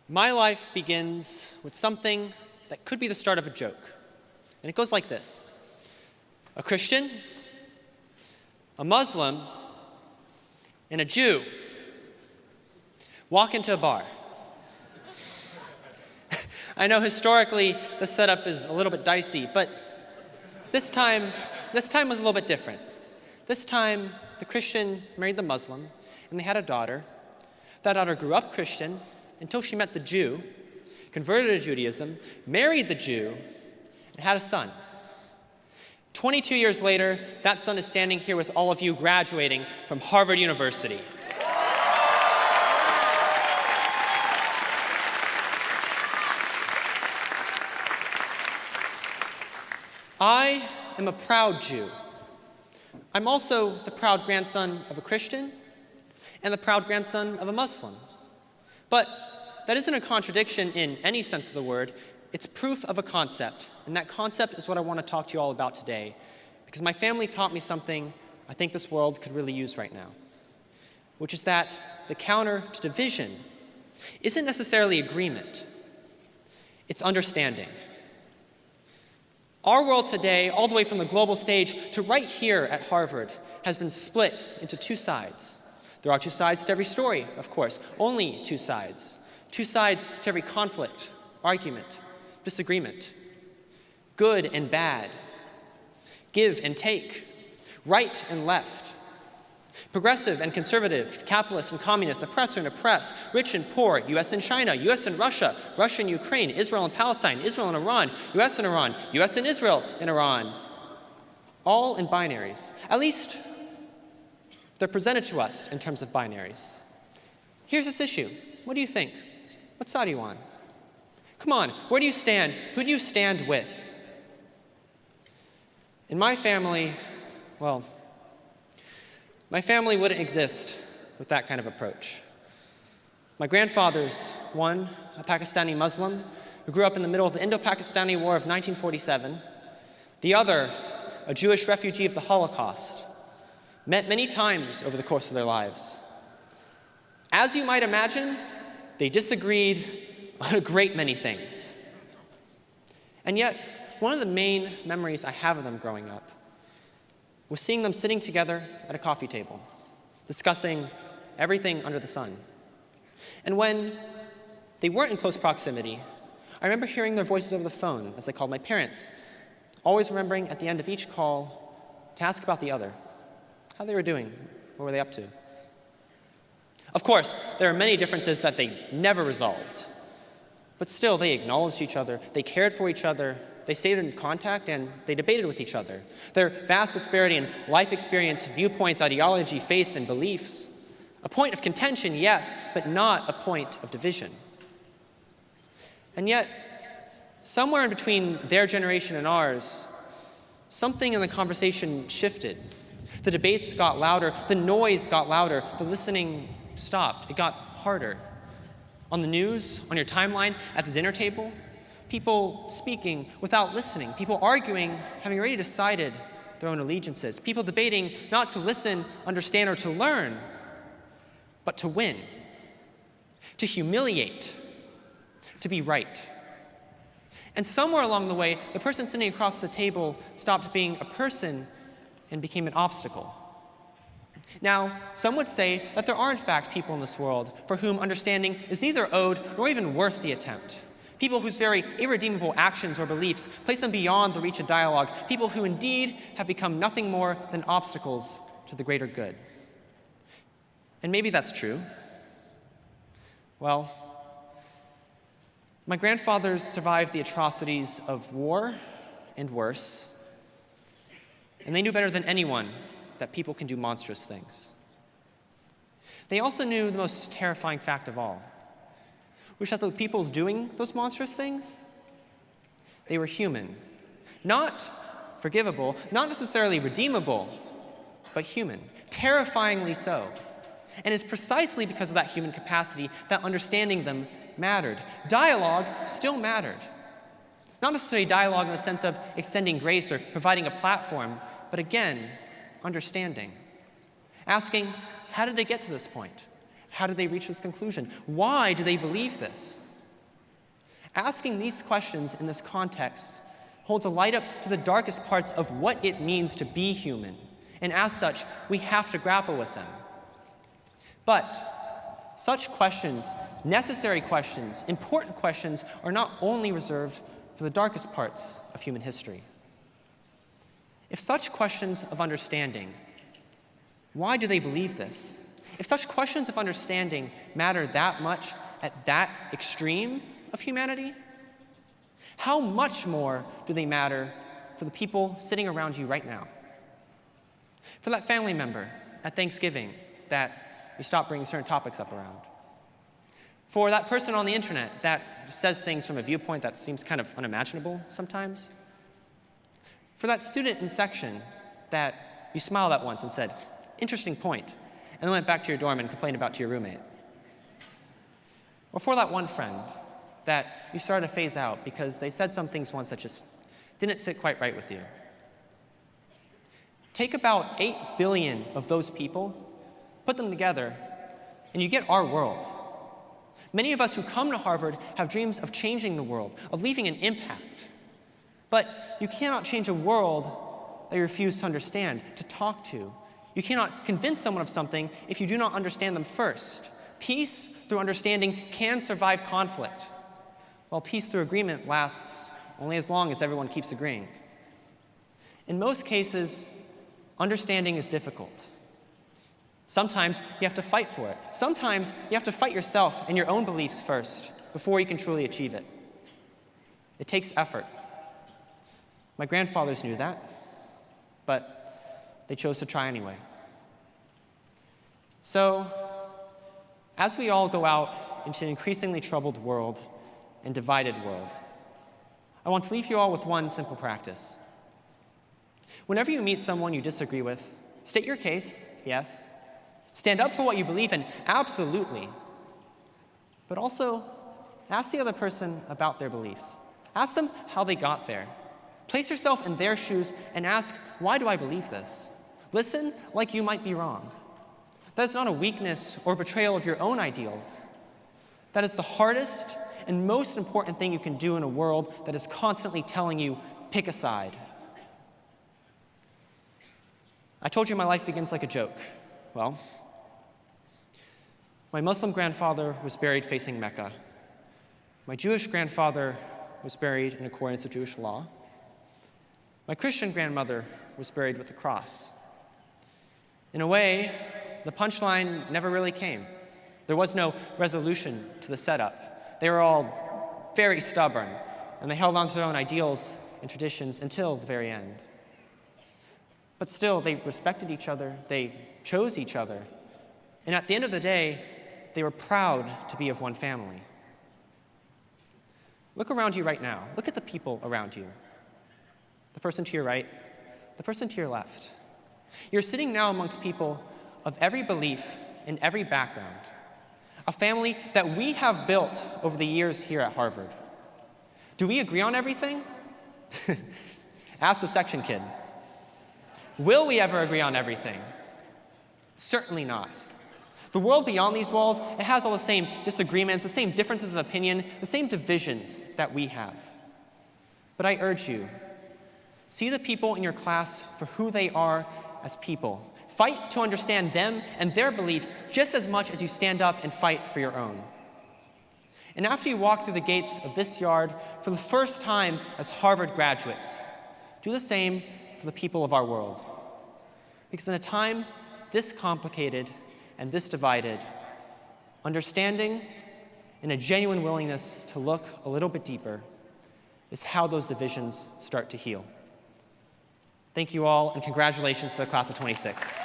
My life begins with something that could be the start of a joke. And it goes like this. A Christian, a Muslim, and a Jew walk into a bar. I know historically the setup is a little bit dicey, but this time was a little bit different. This time, the Christian married the Muslim, and they had a daughter. That daughter grew up Christian until she met the Jew, converted to Judaism, married the Jew, and had a son. 22 years later, that son is standing here with all of you graduating from Harvard University. I am a proud Jew. I'm also the proud grandson of a Christian and the proud grandson of a Muslim. But that isn't a contradiction in any sense of the word. It's proof of a concept, and that concept is what I want to talk to you all about today, because my family taught me something I think this world could really use right now, which is that the counter to division isn't necessarily agreement. It's understanding. Our world today, all the way from the global stage to right here at Harvard, has been split into two sides. There are two sides to every story, of course, only two sides. Two sides to every conflict, argument, disagreement. Good and bad. Give and take. Right and left. Progressive and conservative, capitalist and communist, oppressor and oppressed, rich and poor, US and China, US and Russia, Russia and Ukraine, Israel and Palestine, Israel and Iran, US and Iran, US and Israel and Iran. All in binaries. At least they're presented to us in terms of binaries. Here's this issue. What do you think? What side are you on? Come on, where do you stand? Who do you stand with? In my family, well, my family wouldn't exist with that kind of approach. My grandfather's one, a Pakistani Muslim who grew up in the middle of the Indo-Pakistani War of 1947. The other, a Jewish refugee of the Holocaust, met many times over the course of their lives. As you might imagine, they disagreed on a great many things. And yet, one of the main memories I have of them growing up was seeing them sitting together at a coffee table, discussing everything under the sun. And when they weren't in close proximity, I remember hearing their voices over the phone as they called my parents, always remembering at the end of each call to ask about the other, how they were doing, what were they up to. Of course, there are many differences that they never resolved, but still they acknowledged each other, they cared for each other, they stayed in contact, and they debated with each other. Their vast disparity in life experience, viewpoints, ideology, faith, and beliefs. A point of contention, yes, but not a point of division. And yet, somewhere in between their generation and ours, something in the conversation shifted. The debates got louder, the noise got louder, the listening stopped. It got harder. On the news, on your timeline, at the dinner table, people speaking without listening, people arguing, having already decided their own allegiances, people debating not to listen, understand, or to learn, but to win, to humiliate, to be right. And somewhere along the way, the person sitting across the table stopped being a person and became an obstacle. Now, some would say that there are in fact people in this world for whom understanding is neither owed nor even worth the attempt. People whose very irredeemable actions or beliefs place them beyond the reach of dialogue. People who indeed have become nothing more than obstacles to the greater good. And maybe that's true. Well, my grandfathers survived the atrocities of war and worse, and they knew better than anyone that people can do monstrous things. They also knew the most terrifying fact of all, which is that the peoples doing those monstrous things, they were human. Not forgivable, not necessarily redeemable, but human, terrifyingly so. And it's precisely because of that human capacity that understanding them mattered. Dialogue still mattered. Not necessarily dialogue in the sense of extending grace or providing a platform, but again, understanding. Asking, how did they get to this point? How did they reach this conclusion? Why do they believe this? Asking these questions in this context holds a light up to the darkest parts of what it means to be human, and as such, we have to grapple with them. But such questions, necessary questions, important questions, are not only reserved for the darkest parts of human history. If such questions of understanding, why do they believe this? If such questions of understanding matter that much at that extreme of humanity, how much more do they matter for the people sitting around you right now? For that family member at Thanksgiving that you stop bringing certain topics up around. For that person on the internet that says things from a viewpoint that seems kind of unimaginable sometimes. For that student in section that you smiled at once and said, "Interesting point," and then went back to your dorm and complained about to your roommate. Or for that one friend that you started to phase out because they said some things once that just didn't sit quite right with you. Take about 8 billion of those people, put them together, and you get our world. Many of us who come to Harvard have dreams of changing the world, of leaving an impact. But you cannot change a world that you refuse to understand, to talk to. You cannot convince someone of something if you do not understand them first. Peace through understanding can survive conflict, while peace through agreement lasts only as long as everyone keeps agreeing. In most cases, understanding is difficult. Sometimes you have to fight for it. Sometimes you have to fight yourself and your own beliefs first before you can truly achieve it. It takes effort. My grandfathers knew that, but they chose to try anyway. So, as we all go out into an increasingly troubled world and divided world, I want to leave you all with one simple practice. Whenever you meet someone you disagree with, state your case, yes. Stand up for what you believe in, absolutely. But also, ask the other person about their beliefs. Ask them how they got there. Place yourself in their shoes and ask, why do I believe this? Listen like you might be wrong. That is not a weakness or betrayal of your own ideals. That is the hardest and most important thing you can do in a world that is constantly telling you, pick a side. I told you my life begins like a joke. Well, my Muslim grandfather was buried facing Mecca. My Jewish grandfather was buried in accordance with Jewish law. My Christian grandmother was buried with the cross. In a way, the punchline never really came. There was no resolution to the setup. They were all very stubborn, and they held on to their own ideals and traditions until the very end. But still, they respected each other, they chose each other, and at the end of the day, they were proud to be of one family. Look around you right now. Look at the people around you. The person to your right, the person to your left. You're sitting now amongst people of every belief in every background. A family that we have built over the years here at Harvard. Do we agree on everything? Ask the section kid. Will we ever agree on everything? Certainly not. The world beyond these walls, it has all the same disagreements, the same differences of opinion, the same divisions that we have. But I urge you, see the people in your class for who they are as people. Fight to understand them and their beliefs just as much as you stand up and fight for your own. And after you walk through the gates of this yard for the first time as Harvard graduates, do the same for the people of our world. Because in a time this complicated and this divided, understanding and a genuine willingness to look a little bit deeper is how those divisions start to heal. Thank you all, and congratulations to the class of '26.